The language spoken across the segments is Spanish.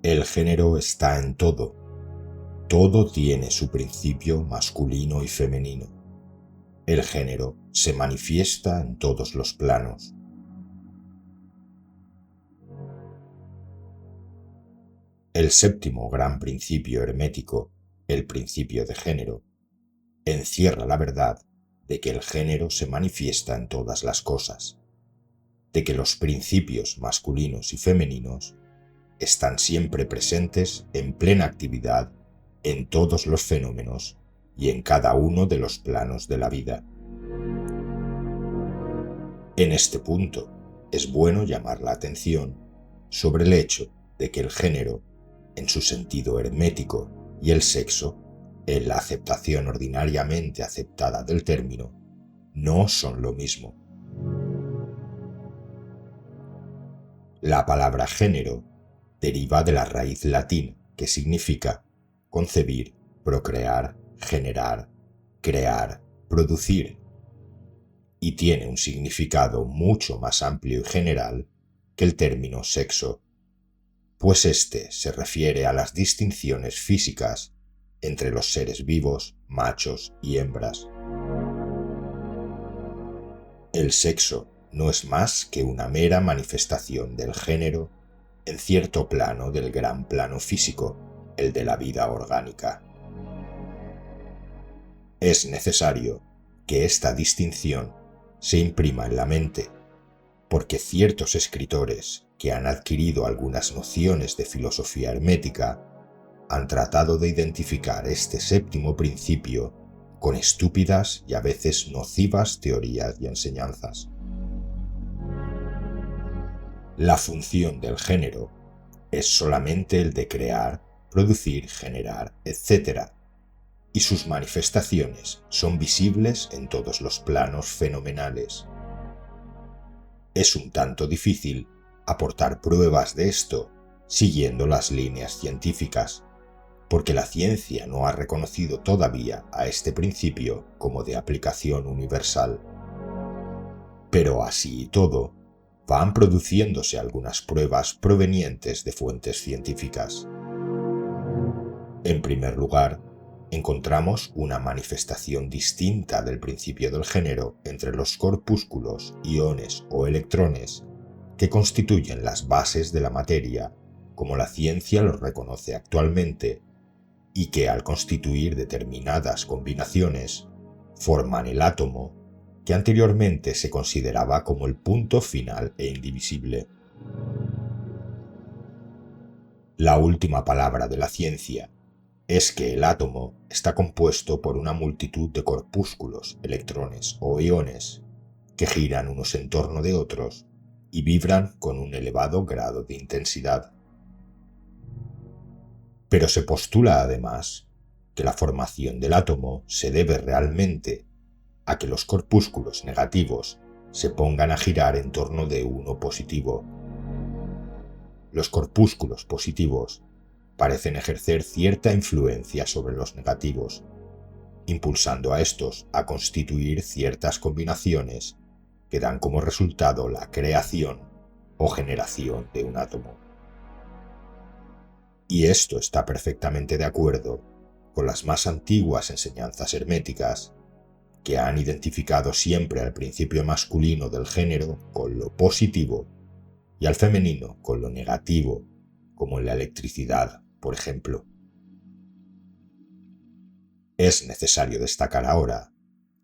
El género está en todo. Todo tiene su principio masculino y femenino. El género se manifiesta en todos los planos. El séptimo gran principio hermético, el principio de género, encierra la verdad de que el género se manifiesta en todas las cosas, de que los principios masculinos y femeninos están siempre presentes en plena actividad en todos los fenómenos y en cada uno de los planos de la vida. En este punto, es bueno llamar la atención sobre el hecho de que el género, en su sentido hermético, y el sexo, en la aceptación ordinariamente aceptada del término, no son lo mismo. La palabra género deriva de la raíz latín que significa concebir, procrear, generar, crear, producir, y tiene un significado mucho más amplio y general que el término sexo, pues este se refiere a las distinciones físicas entre los seres vivos, machos y hembras. El sexo no es más que una mera manifestación del género en cierto plano del gran plano físico, el de la vida orgánica. Es necesario que esta distinción se imprima en la mente, porque ciertos escritores que han adquirido algunas nociones de filosofía hermética han tratado de identificar este séptimo principio con estúpidas y a veces nocivas teorías y enseñanzas. La función del género es solamente el de crear, producir, generar, etc., y sus manifestaciones son visibles en todos los planos fenomenales. Es un tanto difícil aportar pruebas de esto siguiendo las líneas científicas, porque la ciencia no ha reconocido todavía a este principio como de aplicación universal. Pero así y todo, van produciéndose algunas pruebas provenientes de fuentes científicas. En primer lugar, encontramos una manifestación distinta del principio del género entre los corpúsculos, iones o electrones que constituyen las bases de la materia, como la ciencia los reconoce actualmente, y que al constituir determinadas combinaciones forman el átomo, que anteriormente se consideraba como el punto final e indivisible. La última palabra de la ciencia es que el átomo está compuesto por una multitud de corpúsculos, electrones o iones que giran unos en torno de otros y vibran con un elevado grado de intensidad. Pero se postula además que la formación del átomo se debe realmente a que los corpúsculos negativos se pongan a girar en torno de uno positivo. Los corpúsculos positivos parecen ejercer cierta influencia sobre los negativos, impulsando a estos a constituir ciertas combinaciones que dan como resultado la creación o generación de un átomo. Y esto está perfectamente de acuerdo con las más antiguas enseñanzas herméticas, que han identificado siempre al principio masculino del género con lo positivo y al femenino con lo negativo, como en la electricidad, por ejemplo. Es necesario destacar ahora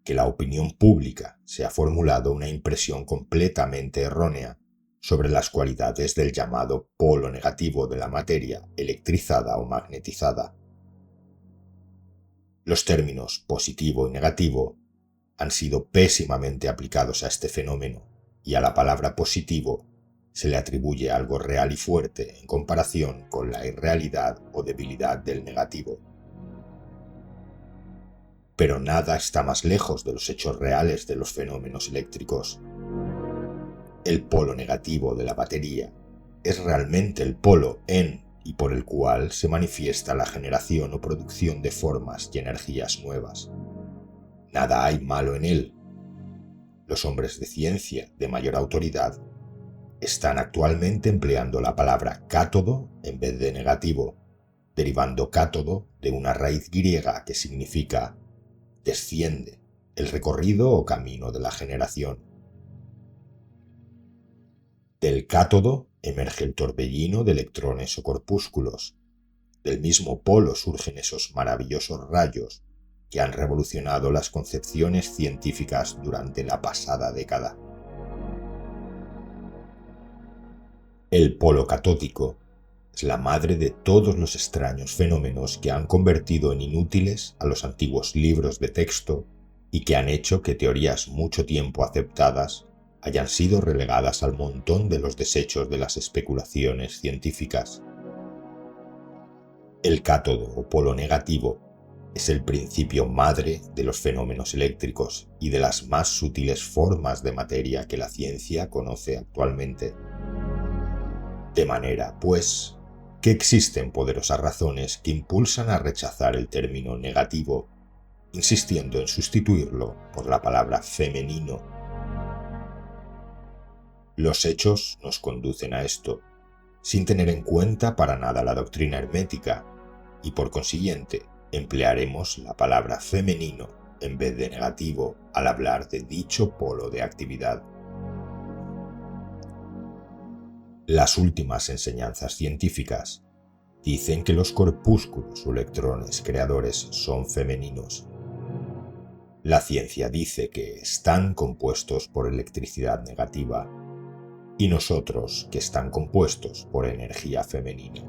que la opinión pública se ha formulado una impresión completamente errónea sobre las cualidades del llamado polo negativo de la materia electrizada o magnetizada. Los términos positivo y negativo han sido pésimamente aplicados a este fenómeno, y a la palabra positivo se le atribuye algo real y fuerte en comparación con la irrealidad o debilidad del negativo. Pero nada está más lejos de los hechos reales de los fenómenos eléctricos. El polo negativo de la batería es realmente el polo en y por el cual se manifiesta la generación o producción de formas y energías nuevas. Nada hay malo en él. Los hombres de ciencia de mayor autoridad están actualmente empleando la palabra cátodo en vez de negativo, derivando cátodo de una raíz griega que significa desciende, el recorrido o camino de la generación. Del cátodo emerge el torbellino de electrones o corpúsculos. Del mismo polo surgen esos maravillosos rayos que han revolucionado las concepciones científicas durante la pasada década. El polo catódico es la madre de todos los extraños fenómenos que han convertido en inútiles a los antiguos libros de texto y que han hecho que teorías mucho tiempo aceptadas hayan sido relegadas al montón de los desechos de las especulaciones científicas. El cátodo o polo negativo es el principio madre de los fenómenos eléctricos y de las más sutiles formas de materia que la ciencia conoce actualmente. De manera, pues, que existen poderosas razones que impulsan a rechazar el término negativo, insistiendo en sustituirlo por la palabra femenino. Los hechos nos conducen a esto, sin tener en cuenta para nada la doctrina hermética, y por consiguiente emplearemos la palabra femenino en vez de negativo al hablar de dicho polo de actividad. Las últimas enseñanzas científicas dicen que los corpúsculos o electrones creadores son femeninos. La ciencia dice que están compuestos por electricidad negativa y nosotros que están compuestos por energía femenina.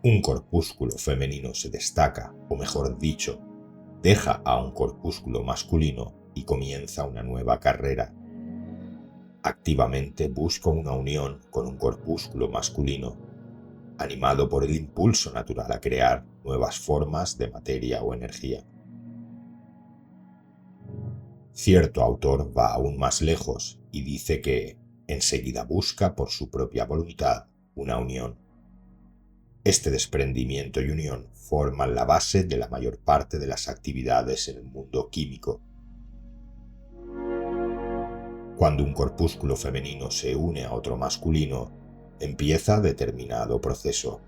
Un corpúsculo femenino se destaca, o mejor dicho, deja a un corpúsculo masculino y comienza una nueva carrera. Activamente busca una unión con un corpúsculo masculino, animado por el impulso natural a crear nuevas formas de materia o energía. Cierto autor va aún más lejos y dice que enseguida busca por su propia voluntad una unión. Este desprendimiento y unión forman la base de la mayor parte de las actividades en el mundo químico. Cuando un corpúsculo femenino se une a otro masculino, empieza determinado proceso.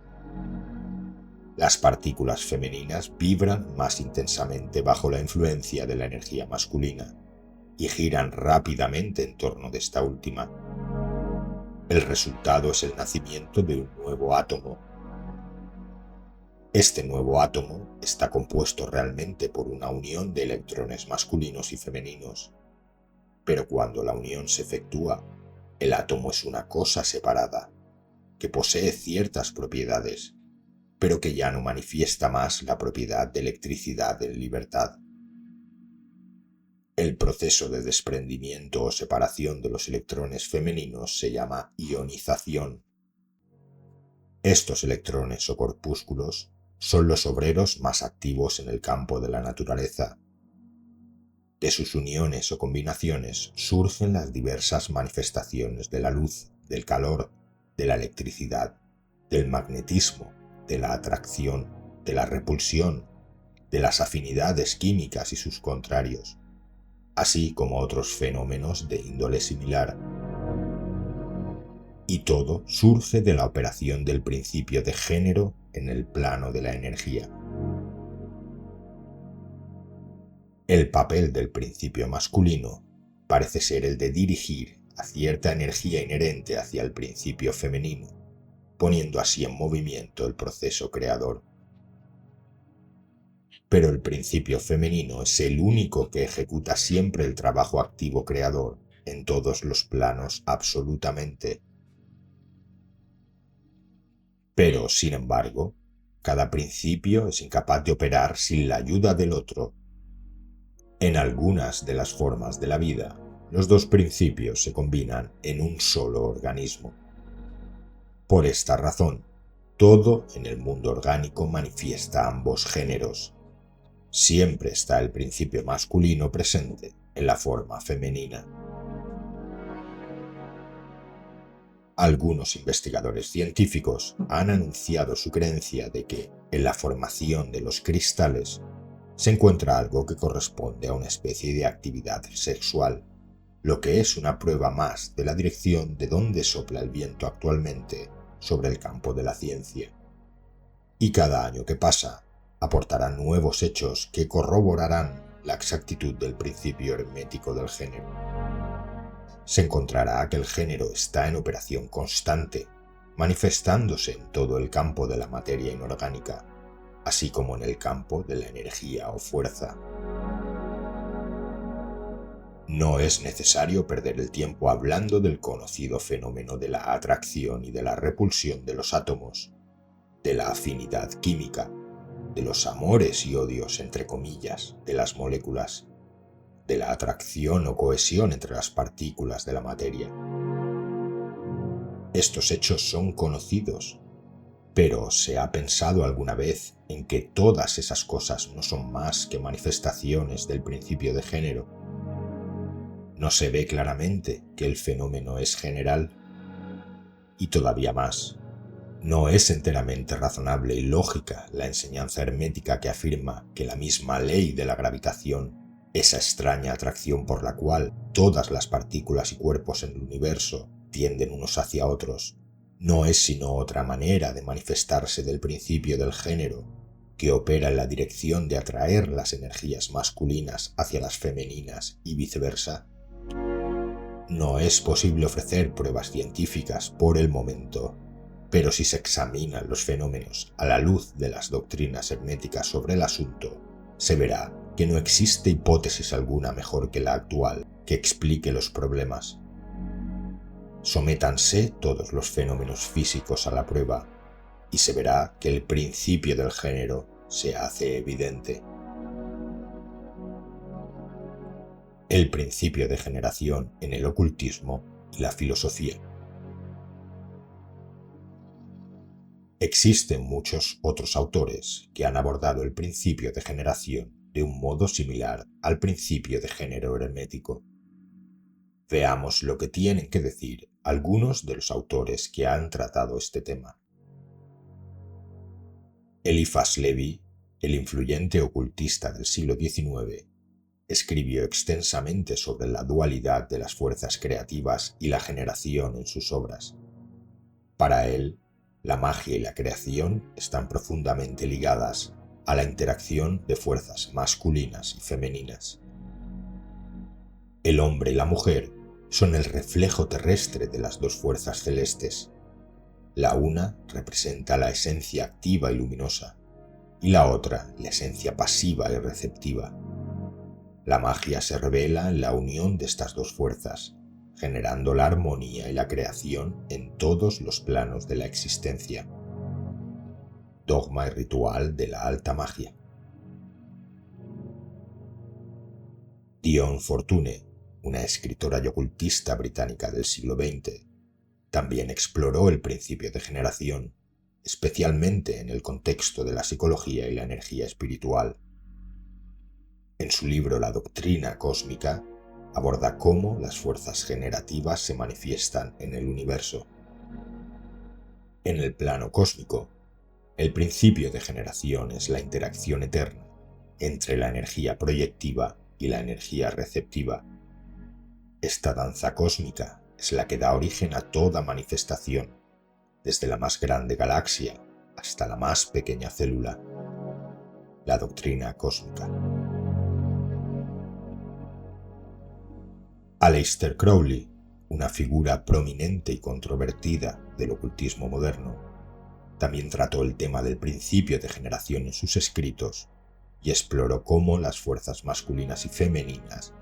Las partículas femeninas vibran más intensamente bajo la influencia de la energía masculina y giran rápidamente en torno de esta última. El resultado es el nacimiento de un nuevo átomo. Este nuevo átomo está compuesto realmente por una unión de electrones masculinos y femeninos, pero cuando la unión se efectúa, el átomo es una cosa separada, que posee ciertas propiedades, pero que ya no manifiesta más la propiedad de electricidad en libertad. El proceso de desprendimiento o separación de los electrones femeninos se llama ionización. Estos electrones o corpúsculos son los obreros más activos en el campo de la naturaleza. De sus uniones o combinaciones surgen las diversas manifestaciones de la luz, del calor, de la electricidad, del magnetismo, de la atracción, de la repulsión, de las afinidades químicas y sus contrarios, así como otros fenómenos de índole similar. Y todo surge de la operación del principio de género en el plano de la energía. El papel del principio masculino parece ser el de dirigir a cierta energía inherente hacia el principio femenino, poniendo así en movimiento el proceso creador. Pero el principio femenino es el único que ejecuta siempre el trabajo activo creador en todos los planos absolutamente. Pero, sin embargo, cada principio es incapaz de operar sin la ayuda del otro. En algunas de las formas de la vida, los dos principios se combinan en un solo organismo. Por esta razón, todo en el mundo orgánico manifiesta ambos géneros. Siempre está el principio masculino presente en la forma femenina. Algunos investigadores científicos han anunciado su creencia de que en la formación de los cristales se encuentra algo que corresponde a una especie de actividad sexual, lo que es una prueba más de la dirección de donde sopla el viento actualmente sobre el campo de la ciencia. Y cada año que pasa aportará nuevos hechos que corroborarán la exactitud del principio hermético del género. Se encontrará que el género está en operación constante, manifestándose en todo el campo de la materia inorgánica, así como en el campo de la energía o fuerza. No es necesario perder el tiempo hablando del conocido fenómeno de la atracción y de la repulsión de los átomos, de la afinidad química, de los amores y odios, entre comillas, de las moléculas, de la atracción o cohesión entre las partículas de la materia. Estos hechos son conocidos, pero ¿se ha pensado alguna vez en que todas esas cosas no son más que manifestaciones del principio de género? ¿No se ve claramente que el fenómeno es general? Y todavía más, ¿no es enteramente razonable y lógica la enseñanza hermética que afirma que la misma ley de la gravitación, esa extraña atracción por la cual todas las partículas y cuerpos en el universo tienden unos hacia otros, no es sino otra manera de manifestarse del principio del género que opera en la dirección de atraer las energías masculinas hacia las femeninas y viceversa? No es posible ofrecer pruebas científicas por el momento, pero si se examinan los fenómenos a la luz de las doctrinas herméticas sobre el asunto, se verá que no existe hipótesis alguna mejor que la actual que explique los problemas. Sométanse todos los fenómenos físicos a la prueba y se verá que el principio del género se hace evidente. El principio de generación en el ocultismo y la filosofía. Existen muchos otros autores que han abordado el principio de generación de un modo similar al principio de género hermético. Veamos lo que tienen que decir algunos de los autores que han tratado este tema. Eliphas Levi, el influyente ocultista del siglo XIX, escribió extensamente sobre la dualidad de las fuerzas creativas y la generación en sus obras. Para él, la magia y la creación están profundamente ligadas a la interacción de fuerzas masculinas y femeninas. El hombre y la mujer son el reflejo terrestre de las dos fuerzas celestes. La una representa la esencia activa y luminosa, y la otra la esencia pasiva y receptiva. La magia se revela en la unión de estas dos fuerzas, generando la armonía y la creación en todos los planos de la existencia. Dogma y ritual de la alta magia. Dion Fortune, una escritora y ocultista británica del siglo XX, también exploró el principio de generación, especialmente en el contexto de la psicología y la energía espiritual. En su libro La doctrina cósmica, aborda cómo las fuerzas generativas se manifiestan en el universo. En el plano cósmico, el principio de generación es la interacción eterna entre la energía proyectiva y la energía receptiva. Esta danza cósmica es la que da origen a toda manifestación, desde la más grande galaxia hasta la más pequeña célula. La doctrina cósmica. Aleister Crowley, una figura prominente y controvertida del ocultismo moderno, también trató el tema del principio de generación en sus escritos y exploró cómo las fuerzas masculinas y femeninas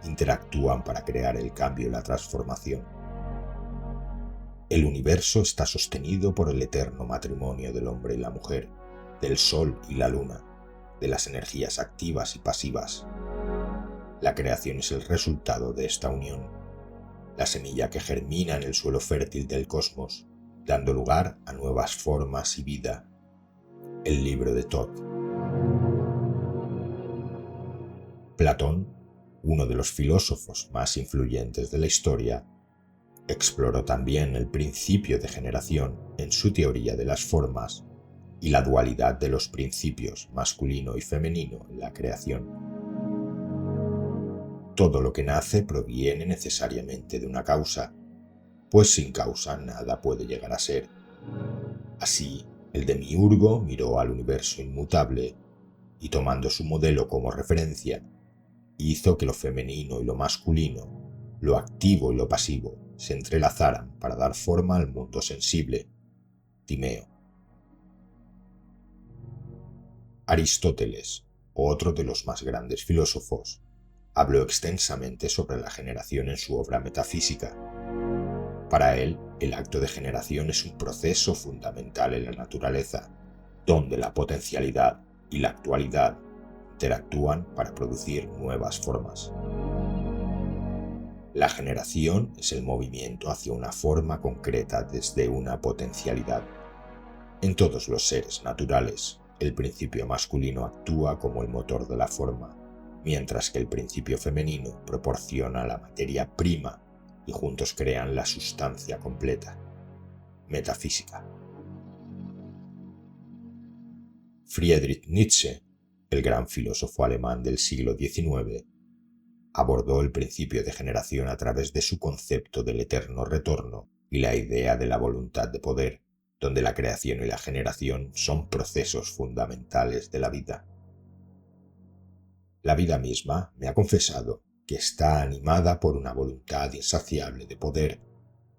interactúan para crear el cambio y la transformación. El universo está sostenido por el eterno matrimonio del hombre y la mujer, del sol y la luna, de las energías activas y pasivas. La creación es el resultado de esta unión, la semilla que germina en el suelo fértil del cosmos, dando lugar a nuevas formas y vida. El libro de Thoth. Platón, uno de los filósofos más influyentes de la historia, exploró también el principio de generación en su teoría de las formas y la dualidad de los principios masculino y femenino en la creación. Todo lo que nace proviene necesariamente de una causa, pues sin causa nada puede llegar a ser. Así, el demiurgo miró al universo inmutable y, tomando su modelo como referencia, hizo que lo femenino y lo masculino, lo activo y lo pasivo, se entrelazaran para dar forma al mundo sensible. Timeo. Aristóteles, otro de los más grandes filósofos, habló extensamente sobre la generación en su obra Metafísica. Para él, el acto de generación es un proceso fundamental en la naturaleza, donde la potencialidad y la actualidad interactúan para producir nuevas formas. La generación es el movimiento hacia una forma concreta desde una potencialidad. En todos los seres naturales, el principio masculino actúa como el motor de la forma, mientras que el principio femenino proporciona la materia prima y juntos crean la sustancia completa. Metafísica. Friedrich Nietzsche, el gran filósofo alemán del siglo XIX, abordó el principio de generación a través de su concepto del eterno retorno y la idea de la voluntad de poder, donde la creación y la generación son procesos fundamentales de la vida. La vida misma me ha confesado que está animada por una voluntad insaciable de poder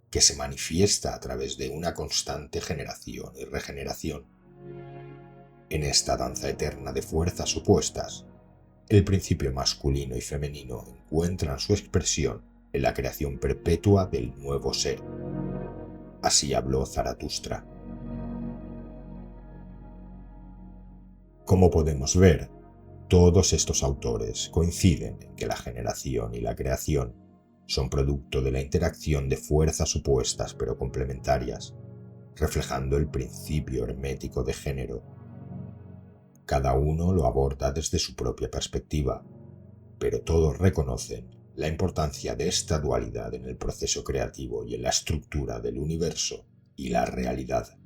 que se manifiesta a través de una constante generación y regeneración. En esta danza eterna de fuerzas opuestas, el principio masculino y femenino encuentran su expresión en la creación perpetua del nuevo ser. Así habló Zaratustra. Como podemos ver, todos estos autores coinciden en que la generación y la creación son producto de la interacción de fuerzas opuestas pero complementarias, reflejando el principio hermético de género. Cada uno lo aborda desde su propia perspectiva, pero todos reconocen la importancia de esta dualidad en el proceso creativo y en la estructura del universo y la realidad.